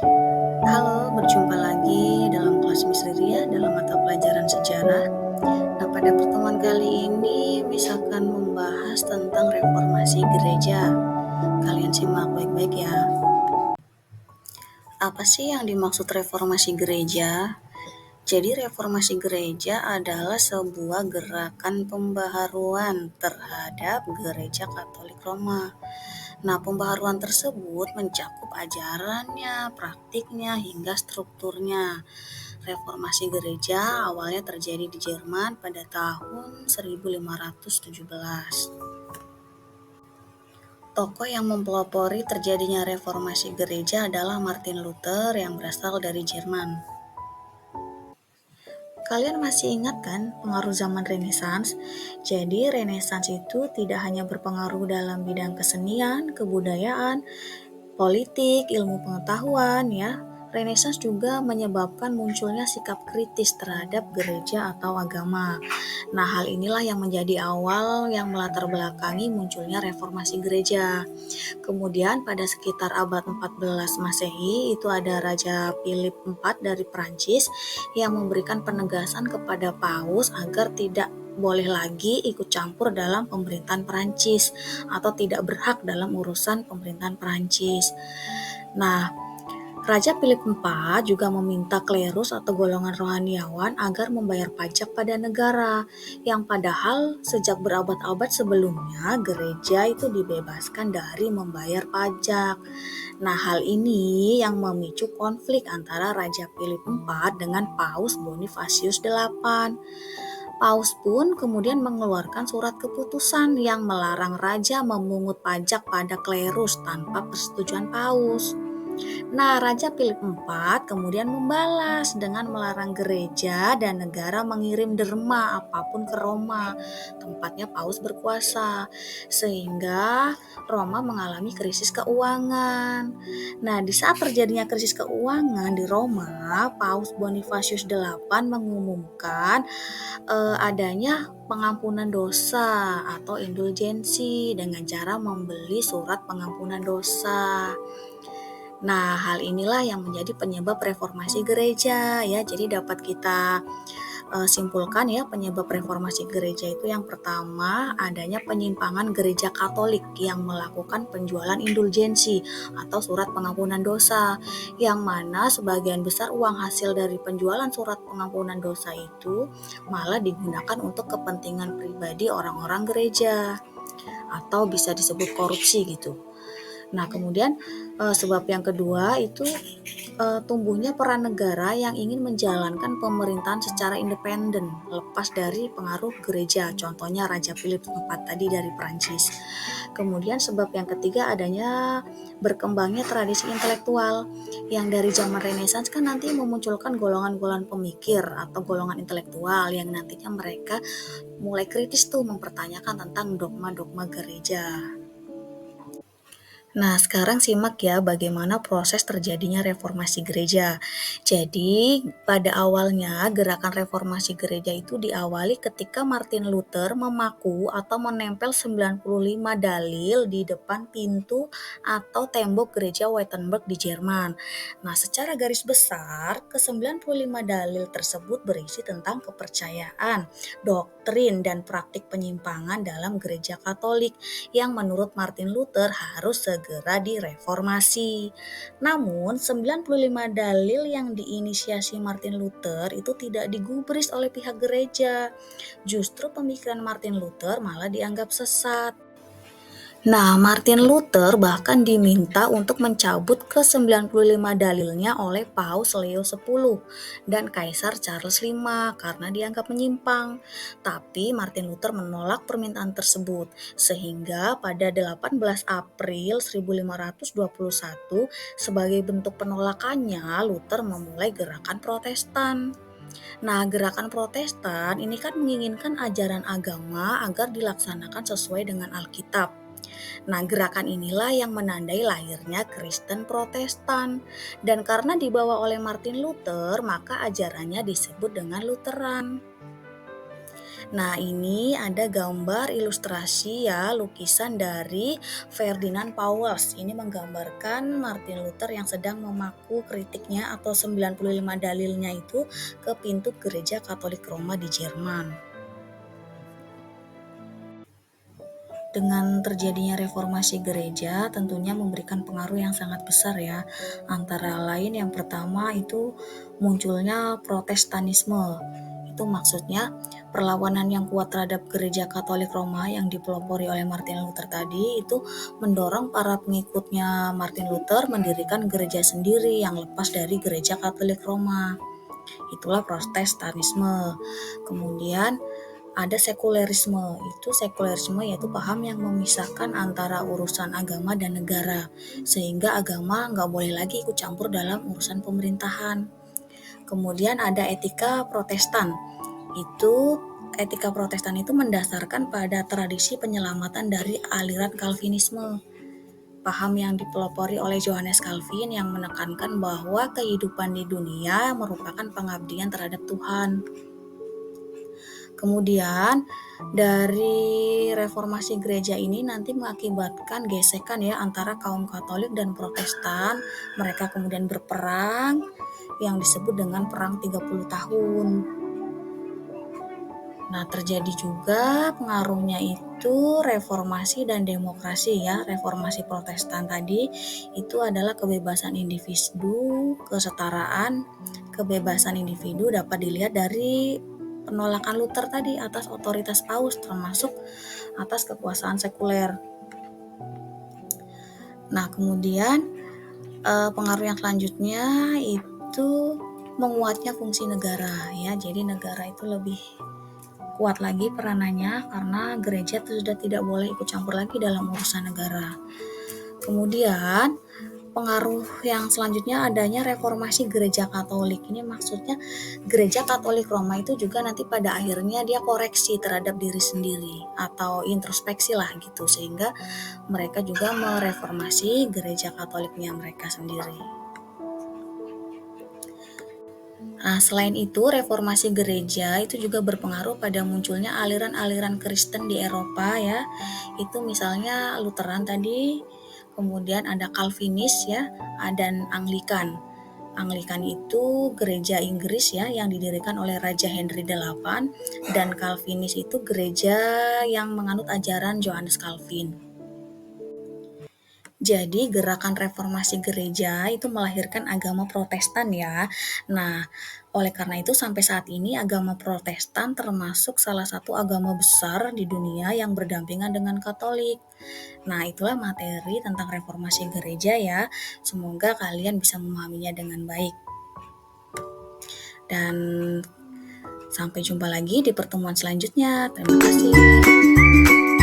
Halo, berjumpa lagi dalam kelas Misteri ya, dalam mata pelajaran sejarah. Nah, pada pertemuan kali ini misalkan membahas tentang reformasi gereja. Kalian simak baik-baik ya. Apa sih yang dimaksud reformasi gereja? Jadi reformasi gereja adalah sebuah gerakan pembaharuan terhadap gereja Katolik Roma. Nah, pembaharuan tersebut mencakup ajarannya, praktiknya, hingga strukturnya. Reformasi gereja awalnya terjadi di Jerman pada tahun 1517. Tokoh yang mempelopori terjadinya reformasi gereja adalah Martin Luther yang berasal dari Jerman. Kalian masih ingat kan pengaruh zaman Renaissance? Jadi Renaissance itu tidak hanya berpengaruh dalam bidang kesenian, kebudayaan, politik, ilmu pengetahuan ya. Renaissance juga menyebabkan munculnya sikap kritis terhadap gereja atau agama. Nah, hal inilah yang menjadi awal yang melatar belakangi munculnya reformasi gereja. Kemudian pada sekitar abad 14 Masehi itu ada Raja Philip IV dari Prancis yang memberikan penegasan kepada Paus agar tidak boleh lagi ikut campur dalam pemerintahan Prancis atau tidak berhak dalam urusan pemerintahan Prancis. Nah, Raja Philip IV juga meminta klerus atau golongan rohaniawan agar membayar pajak pada negara, yang padahal sejak berabad-abad sebelumnya gereja itu dibebaskan dari membayar pajak. Nah, hal ini yang memicu konflik antara Raja Philip IV dengan Paus Bonifacius VIII. Paus pun kemudian mengeluarkan surat keputusan yang melarang raja memungut pajak pada klerus tanpa persetujuan Paus. Nah, Raja Philip IV kemudian membalas dengan melarang gereja dan negara mengirim derma apapun ke Roma, tempatnya Paus berkuasa, sehingga Roma mengalami krisis keuangan. Nah, di saat terjadinya krisis keuangan di Roma, Paus Bonifacius VIII mengumumkan adanya pengampunan dosa atau indulgensi dengan cara membeli surat pengampunan dosa. Nah, hal inilah yang menjadi penyebab reformasi gereja ya. Jadi dapat kita simpulkan ya, penyebab reformasi gereja itu yang pertama adanya penyimpangan gereja Katolik yang melakukan penjualan indulgensi atau surat pengampunan dosa, yang mana sebagian besar uang hasil dari penjualan surat pengampunan dosa itu malah digunakan untuk kepentingan pribadi orang-orang gereja atau bisa disebut korupsi gitu. Nah, kemudian sebab yang kedua itu tumbuhnya peran negara yang ingin menjalankan pemerintahan secara independen, lepas dari pengaruh gereja, contohnya Raja Philip IV tadi dari Prancis. Kemudian sebab yang ketiga adanya berkembangnya tradisi intelektual yang dari zaman Renaissance kan nanti memunculkan golongan-golongan pemikir atau golongan intelektual yang nantinya mereka mulai kritis tuh mempertanyakan tentang dogma-dogma gereja. Nah, sekarang simak ya bagaimana proses terjadinya reformasi gereja. Jadi, pada awalnya gerakan reformasi gereja itu diawali ketika Martin Luther memaku atau menempel 95 dalil di depan pintu atau tembok gereja Wittenberg di Jerman. Nah, secara garis besar, ke-95 dalil tersebut berisi tentang kepercayaan, doktrin, dan praktik penyimpangan dalam gereja Katolik yang menurut Martin Luther harus segera direformasi. Namun, 95 dalil yang diinisiasi Martin Luther itu tidak digubris oleh pihak gereja. Justru pemikiran Martin Luther malah dianggap sesat. Nah, Martin Luther bahkan diminta untuk mencabut ke-95 dalilnya oleh Paus Leo X dan Kaisar Charles V karena dianggap menyimpang. Tapi Martin Luther menolak permintaan tersebut, sehingga pada 18 April 1521 sebagai bentuk penolakannya Luther memulai gerakan Protestan. Nah, gerakan Protestan ini kan menginginkan ajaran agama agar dilaksanakan sesuai dengan Alkitab. Nah, gerakan inilah yang menandai lahirnya Kristen Protestan. Dan karena dibawa oleh Martin Luther, maka ajarannya disebut dengan Lutheran. Nah, ini ada gambar ilustrasi ya, lukisan dari Ferdinand Pauwels. Ini menggambarkan Martin Luther yang sedang memaku kritiknya atau 95 dalilnya itu ke pintu gereja Katolik Roma di Jerman. Dengan terjadinya reformasi gereja tentunya memberikan pengaruh yang sangat besar ya. Antara lain yang pertama itu munculnya Protestanisme. Itu maksudnya perlawanan yang kuat terhadap gereja Katolik Roma yang dipelopori oleh Martin Luther tadi itu mendorong para pengikutnya Martin Luther mendirikan gereja sendiri yang lepas dari gereja Katolik Roma. Itulah Protestanisme. Kemudian ada sekulerisme. Itu sekulerisme yaitu paham yang memisahkan antara urusan agama dan negara, sehingga agama nggak boleh lagi ikut campur dalam urusan pemerintahan. Kemudian ada etika Protestan. Etika Protestan itu mendasarkan pada tradisi penyelamatan dari aliran Calvinisme. Paham yang dipelopori oleh Johannes Calvin yang menekankan bahwa kehidupan di dunia merupakan pengabdian terhadap Tuhan. Kemudian dari reformasi gereja ini nanti mengakibatkan gesekan ya antara kaum Katolik dan Protestan. Mereka kemudian berperang yang disebut dengan perang 30 tahun. Nah, terjadi juga pengaruhnya itu reformasi dan demokrasi ya. Reformasi Protestan tadi itu adalah kebebasan individu, kesetaraan, kebebasan individu dapat dilihat dari penolakan Luther tadi atas otoritas Paus, termasuk atas kekuasaan sekuler. Nah, kemudian pengaruh yang selanjutnya itu menguatnya fungsi negara ya. Jadi negara itu lebih kuat lagi peranannya karena gereja sudah tidak boleh ikut campur lagi dalam urusan negara. Kemudian pengaruh yang selanjutnya adanya reformasi gereja Katolik. Ini maksudnya gereja Katolik Roma itu juga nanti pada akhirnya dia koreksi terhadap diri sendiri atau introspeksi lah gitu, sehingga mereka juga mereformasi gereja Katoliknya mereka sendiri. Nah, selain itu, reformasi gereja itu juga berpengaruh pada munculnya aliran-aliran Kristen di Eropa ya. Itu misalnya Lutheran tadi, kemudian ada Calvinis ya, dan Anglikan. Anglikan itu gereja Inggris ya yang didirikan oleh Raja Henry VIII, dan Calvinis itu gereja yang menganut ajaran Johannes Calvin. Jadi gerakan reformasi gereja itu melahirkan agama Protestan ya. Nah, oleh karena itu sampai saat ini agama Protestan termasuk salah satu agama besar di dunia yang berdampingan dengan Katolik. Nah, itulah materi tentang reformasi gereja ya. Semoga kalian bisa memahaminya dengan baik. Dan sampai jumpa lagi di pertemuan selanjutnya. Terima kasih.